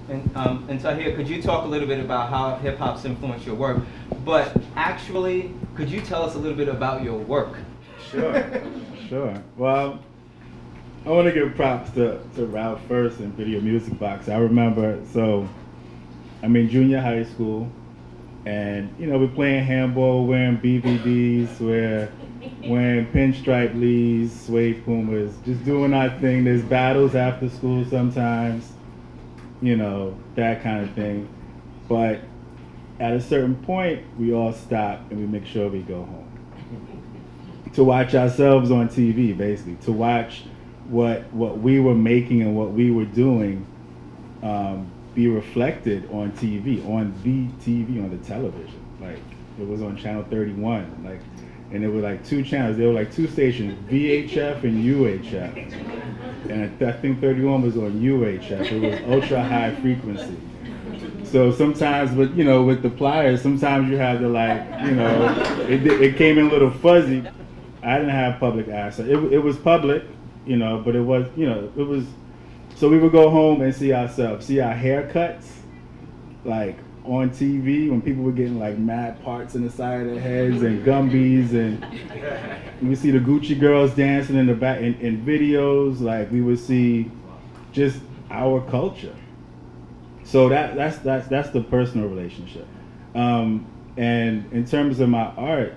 And Tahir, could you talk a little bit about how hip hop's influenced your work? But actually, could you tell us a little bit about your work? Sure, sure. Well, I want to give props to Ralph first and Video Music Box. I remember, so I'm in junior high school, and we're playing handball, wearing BVDs, we're wearing pinstripe Lees, suede Pumas, just doing our thing. There's battles after school sometimes, that kind of thing. But at a certain point, we all stop and we make sure we go home. To watch ourselves on TV, basically, to watch what we were making and what we were doing be reflected on TV, on the television. Like, it was on channel 31, like, and there were like two channels. There were like two stations, VHF and UHF. And I think 31 was on UHF. It was ultra high frequency. So sometimes, with the pliers, sometimes you have to it came in a little fuzzy. I didn't have public access. It was public, but it was. So we would go home and see ourselves, see our haircuts, like on TV when people were getting like mad parts in the side of their heads and Gumbies, and we see the Gucci girls dancing in the back in videos. Like, we would see just our culture. So that's the personal relationship. And in terms of my art,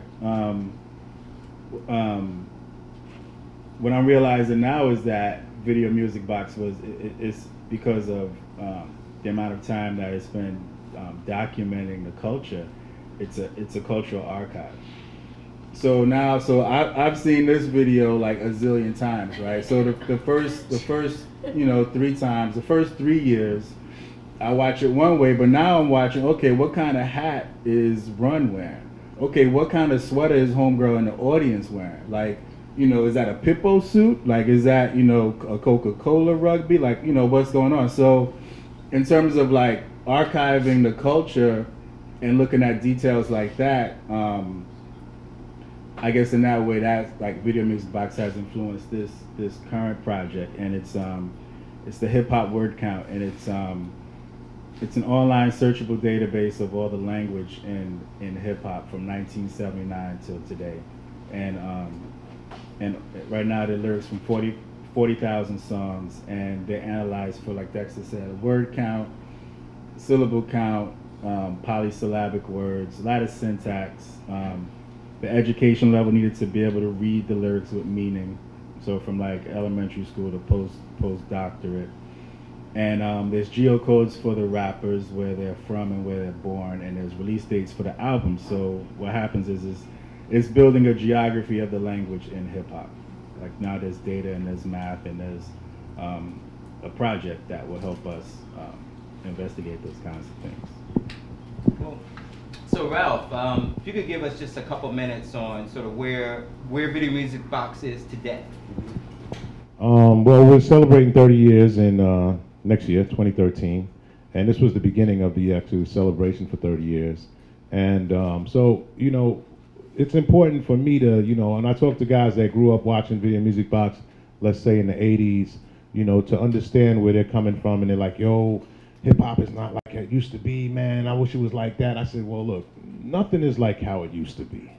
what I'm realizing now is that Video Music Box it's because of the amount of time that I spent documenting the culture. It's a cultural archive. So now, I've seen this video like a zillion times, right? So the first 3 times, the first 3 years, I watch it one way, but now I'm watching, okay, what kind of hat is Run wearing? Okay, what kind of sweater is Homegirl in the audience wearing? Like, is that a Pippo suit? Like, is that, a Coca-Cola rugby? Like, what's going on? So in terms of like archiving the culture and looking at details like that, I guess in that way, that like Video Music Box has influenced this current project, and it's the hip hop word count, and it's an online searchable database of all the language in hip hop from 1979 till today, and right now the lyrics from 40,000 songs, and they're analyzed for, like Dexter said, word count, syllable count, polysyllabic words, a lot of syntax. The education level needed to be able to read the lyrics with meaning, so from like elementary school to postdoctorate. And there's geocodes for the rappers, where they're from and where they're born, and there's release dates for the album. So what happens is it's building a geography of the language in hip hop. Like, now there's data and there's math and there's a project that will help us investigate those kinds of things. Cool. So Ralph, if you could give us just a couple minutes on sort of where Video Music Box is today. Well, we're celebrating 30 years in next year, 2013, and this was the beginning of the actual celebration for 30 years. And so, it's important for me to, and I talk to guys that grew up watching Video Music Box, let's say in the 80s, to understand where they're coming from, and they're like, yo, hip hop is not like it used to be, man. I wish it was like that. I said, well, look, nothing is like how it used to be.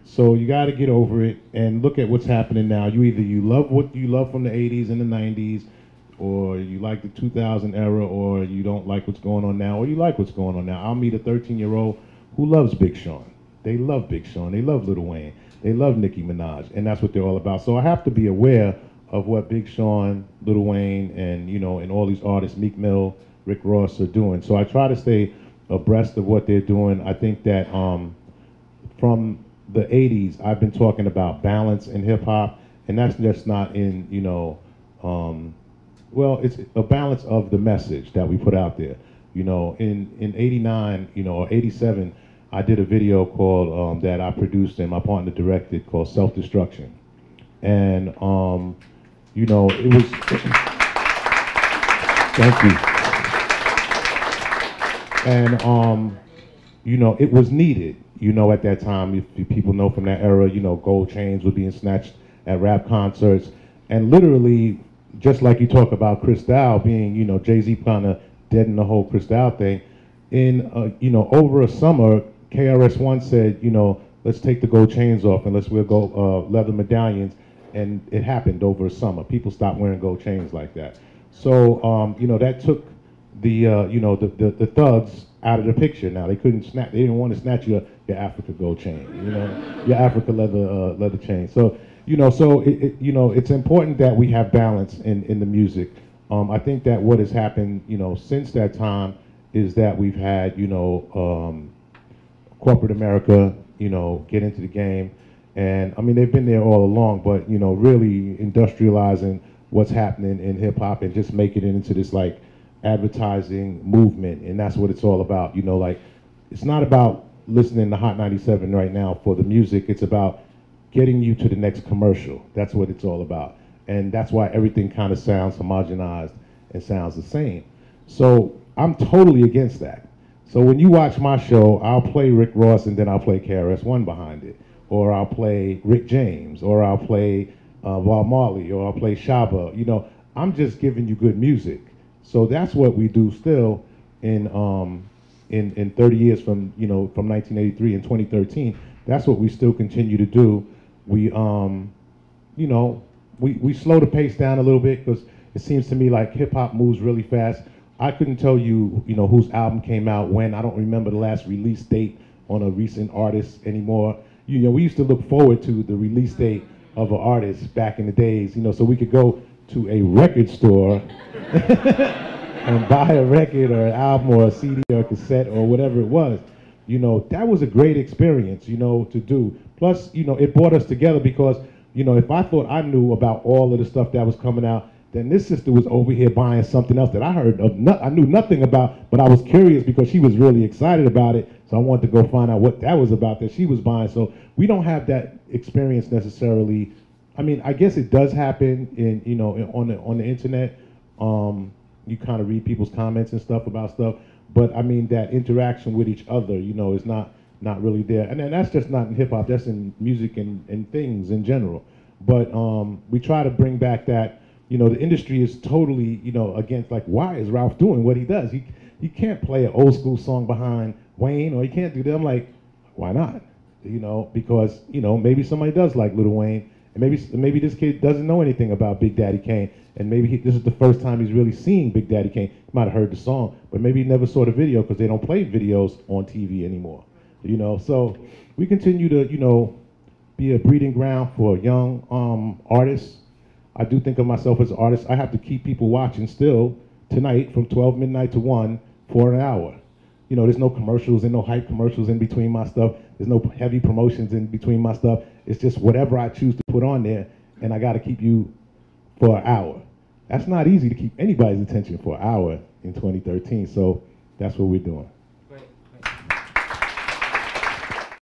So you got to get over it and look at what's happening now. You love what you love from the 80s and the 90s, or you like the 2000 era, or you don't like what's going on now, or you like what's going on now. I'll meet a 13-year-old who loves Big Sean. They love Big Sean. They love Lil Wayne. They love Nicki Minaj, and that's what they're all about. So I have to be aware of what Big Sean, Lil Wayne, and and all these artists, Meek Mill, Rick Ross, are doing. So I try to stay abreast of what they're doing. I think that from the 80s, I've been talking about balance in hip hop, and that's just not in, well, it's a balance of the message that we put out there. In 89, or 87, I did a video called, that I produced and my partner directed, called Self-Destruction. And, it was, thank you. And, it was needed. At that time, if people know from that era, gold chains were being snatched at rap concerts. And literally, just like you talk about Cristal being, Jay-Z kind of dead in the whole Cristal thing. You know, over a summer, KRS-One said, you know, let's take the gold chains off and we'll go leather medallions. And it happened over a summer. People stopped wearing gold chains like that. So, you know, that took you know, the thugs out of the picture. Now they couldn't snatch. They didn't want to snatch your Africa gold chain. You know, your Africa leather chain. So, you know, you know, it's important that we have balance in the music. I think that what has happened, you know, since that time is that we've had, you know, corporate America, you know, get into the game. And I mean, they've been there all along, but, you know, really industrializing what's happening in hip hop and just making it into this like advertising movement. And that's what it's all about. You know, like, it's not about listening to Hot 97 right now for the music. It's about getting you to the next commercial. That's what it's all about. And that's why everything kind of sounds homogenized and sounds the same. So I'm totally against that. So when you watch my show, I'll play Rick Ross and then I'll play KRS-One behind it. Or I'll play Rick James, or I'll play Bob Marley, or I'll play Shabba. You know, I'm just giving you good music. So that's what we do still in 30 years from, you know, from 1983 and 2013. That's what we still continue to do. We, you know, we slow the pace down a little bit because it seems to me like hip hop moves really fast. I couldn't tell you, you know, whose album came out when. I don't remember the last release date on a recent artist anymore. You know, we used to look forward to the release date of an artist back in the days, you know, so we could go to a record store and buy a record or an album or a CD or a cassette or whatever it was. You know, that was a great experience, you know, to do. Plus, you know, it brought us together because, you know, if I thought I knew about all of the stuff that was coming out, then this sister was over here buying something else that I heard of, I knew nothing about, but I was curious because she was really excited about it. So I wanted to go find out what that was about that she was buying. So we don't have that experience necessarily. I mean, I guess it does happen in, you know, on the internet. You kind of read people's comments and stuff about stuff. But I mean, that interaction with each other, you know, is not really there. And that's just not in hip hop. That's in music and things in general. But we try to bring back that. You know, the industry is totally, you know, against, like, why is Ralph doing what he does? He can't play an old school song behind Wayne, or he can't do that. I'm like, why not? You know, because, you know, maybe somebody does like Lil Wayne, and maybe this kid doesn't know anything about Big Daddy Kane, and maybe this is the first time he's really seeing Big Daddy Kane. He might have heard the song, but maybe he never saw the video because they don't play videos on TV anymore. You know, so we continue to, you know, be a breeding ground for young artists. I do think of myself as an artist. I have to keep people watching still tonight from 12 midnight to 1 for an hour. You know, there's no commercials and no hype commercials in between my stuff. There's no heavy promotions in between my stuff. It's just whatever I choose to put on there, and I got to keep you for an hour. That's not easy to keep anybody's attention for an hour in 2013, so that's what we're doing.